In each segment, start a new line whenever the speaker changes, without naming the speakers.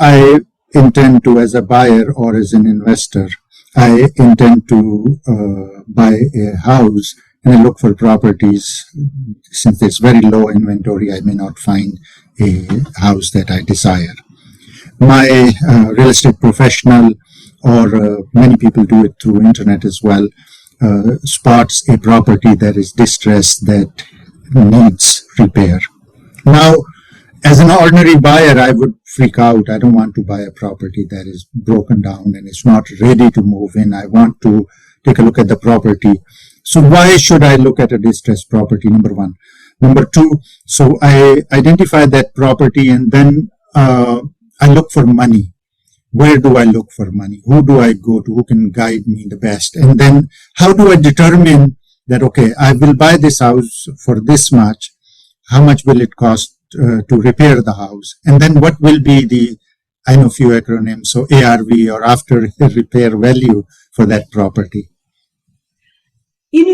I intend to, as a buyer or as an investor, I intend to buy a house and I look for properties. Since there's very low inventory, I may not find a house that I desire. My real estate professional, or many people do it through internet as well, spots a property that is distressed, that needs repair. Now, as an ordinary buyer, I would freak out. I don't want to buy a property that is broken down and is not ready to move in. I want to take a look at the property. So why should I look at a distressed property? Number one. Number two, so I identify that property and then I look for money. Where do I look for money? Who do I go to? Who can guide me the best? And then how do I determine that, okay, I will buy this house for this much. How much will it cost to repair the house? And then what will be the, I know few acronyms, so ARV, or after repair value for that property?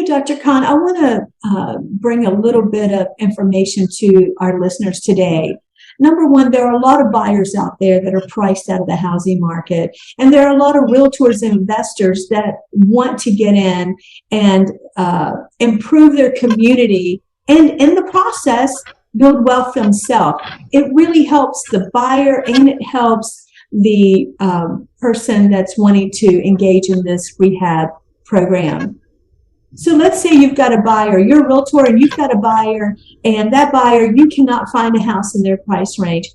Dr. Khan, I want to bring a little bit of information to our listeners today. Number one, there are a lot of buyers out there that are priced out of the housing market, and there are a lot of realtors and investors that want to get in and improve their community, and in the process, build wealth themselves. It really helps the buyer and it helps the person that's wanting to engage in this rehab program. So let's say you've got a buyer, you're a realtor and you've got a buyer, and that buyer, you cannot find a house in their price range.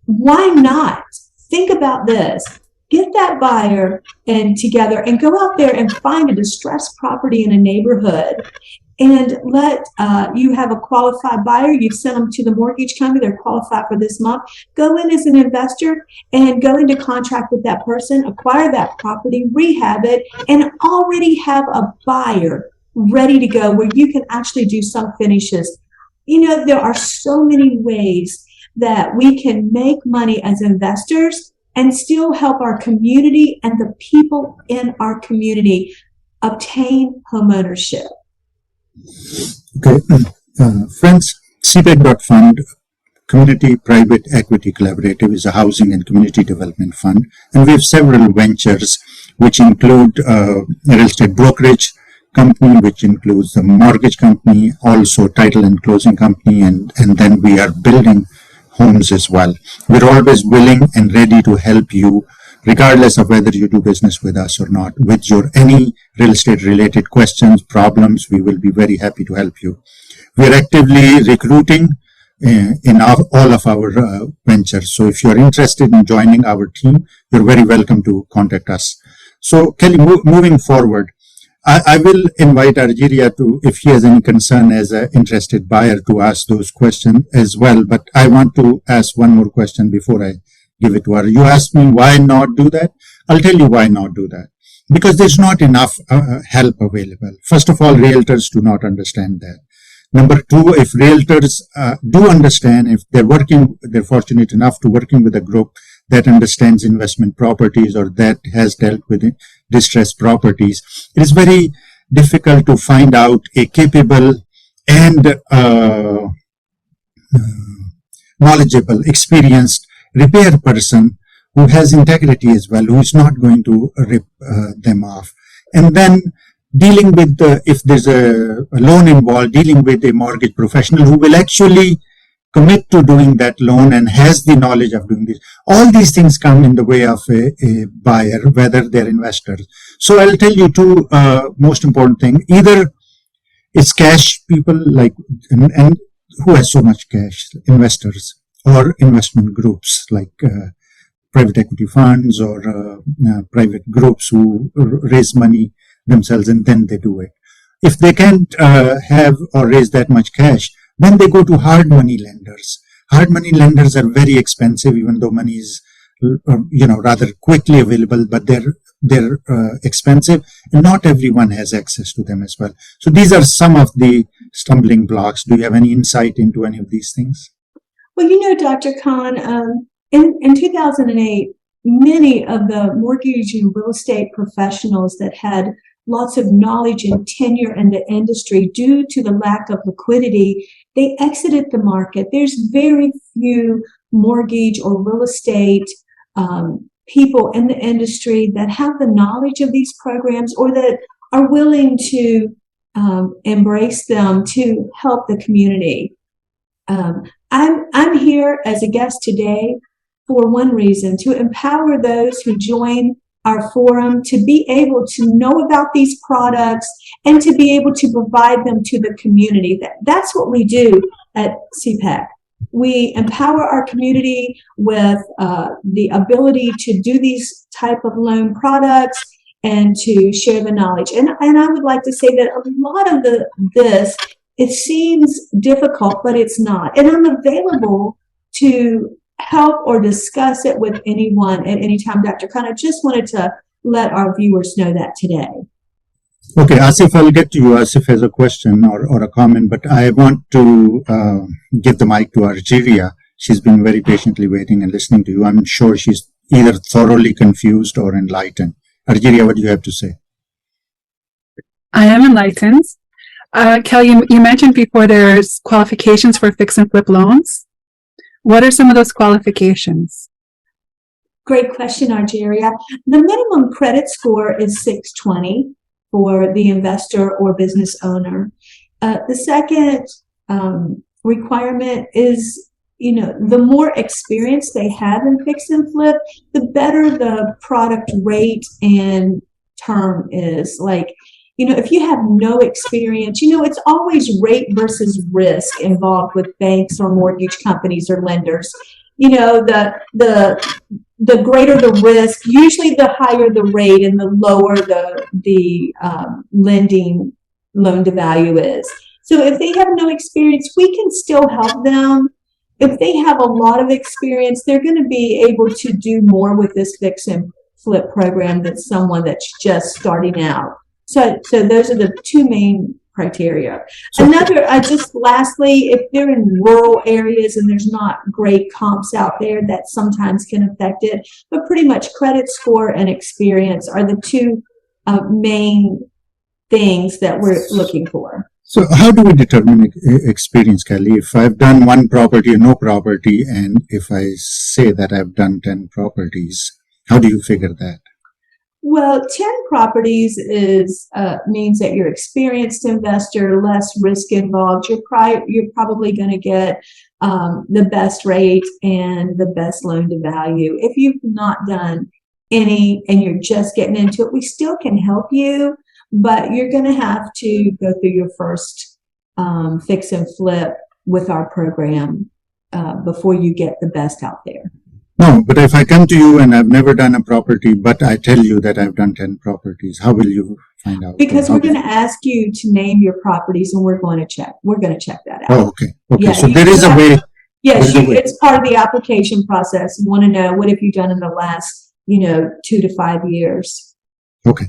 Why not? Think about this. Get that buyer and together and go out there and find a distressed property in a neighborhood, and let you have a qualified buyer. You've sent them to the mortgage company. They're qualified for this month. Go in as an investor and go into contract with that person, acquire that property, rehab it, and already have a buyer ready to go where you can actually do some finishes. There are so many ways that we can make money as investors and still help our community and the people in our community obtain homeownership.
Okay, friends, CPEC.fund, Community Private Equity Collaborative, is a housing and community development fund, and we have several ventures which include a real estate brokerage company, which includes the mortgage company, also title and closing company, and then we are building homes as well. We're always willing and ready to help you, regardless of whether you do business with us or not. With your any real estate related questions, problems, we will be very happy to help you. We are actively recruiting in all of our ventures. So if you're interested in joining our team, you're very welcome to contact us. So Kelly, moving forward, I will invite Argeria to, if he has any concern as an interested buyer, to ask those questions as well. But I want to ask one more question before I give it to her. You asked me why not do that. I'll tell you why not do that. Because there's not enough help available. First of all, realtors do not understand that. Number two, if realtors do understand, if they're fortunate enough to working with a group that understands investment properties or that has dealt with distressed properties, it is very difficult to find out a capable and knowledgeable, experienced repair person who has integrity as well, who is not going to rip them off. And then dealing with, if there's a loan involved, dealing with a mortgage professional who will actually commit to doing that loan and has the knowledge of doing this. All these things come in the way of a buyer, whether they're investors. So I'll tell you two most important things. Either it's cash people, like, and who has so much cash, investors, or investment groups like private equity funds or private groups who raise money themselves and then they do it. If they can't have or raise that much cash, then they go to hard money lenders. Hard money lenders are very expensive, even though money is, rather quickly available, but they're expensive, and not everyone has access to them as well. So these are some of the stumbling blocks. Do you have any insight into any of these things?
Well, Dr. Khan, in 2008, many of the mortgage and real estate professionals that had lots of knowledge and tenure in the industry, due to the lack of liquidity, they exited the market. There's very few mortgage or real estate people in the industry that have the knowledge of these programs or that are willing to embrace them to help the community. I'm here as a guest today for one reason, to empower those who join our forum to be able to know about these products and to be able to provide them to the community. That's what we do at CPEC. We empower our community with the ability to do these type of loan products and to share the knowledge. And I would like to say that a lot of this, it seems difficult, but it's not. And I'm available to help or discuss it with anyone at any time, Dr. Khan. I just wanted to let our viewers know that today.
Okay, Asif, I'll get to you. Asif has a question or a comment, but I want to give the mic to Argeria. She's been very patiently waiting and listening to you. I'm sure she's either thoroughly confused or enlightened. Argeria, what do you have to say?
I am enlightened. Kelly, you mentioned before there's qualifications for fix and flip loans. What are some of those qualifications?
Great question, Argeria. The minimum credit score is 620 for the investor or business owner. The second requirement is, the more experience they have in fix and flip, the better the product rate and term is. Like, if you have no experience, it's always rate versus risk involved with banks or mortgage companies or lenders. The greater the risk, usually the higher the rate and the lower the lending loan to value is. So if they have no experience, we can still help them. If they have a lot of experience, they're going to be able to do more with this fix and flip program than someone that's just starting out. So those are the two main criteria. Just lastly, if they're in rural areas and there's not great comps out there, that sometimes can affect it. But pretty much credit score and experience are the two main things that we're looking for.
So how do we determine experience, Kelly? If I've done one property or no property, and if I say that I've done 10 properties, how do you figure that?
Well, 10 properties means that you're an experienced investor, less risk involved. You're probably going to get the best rate and the best loan to value. If you've not done any and you're just getting into it, we still can help you, but you're going to have to go through your first fix and flip with our program before you get the best out there.
No, but if I come to you and I've never done a property, but I tell you that I've done 10 properties, how will you find out?
Because we're going to ask you to name your properties and we're going to check that out.
Oh, okay.
Yeah,
so there is a way.
Yes, it's part of the application process. You want to know, what have you done in the last, 2 to 5 years?
Okay.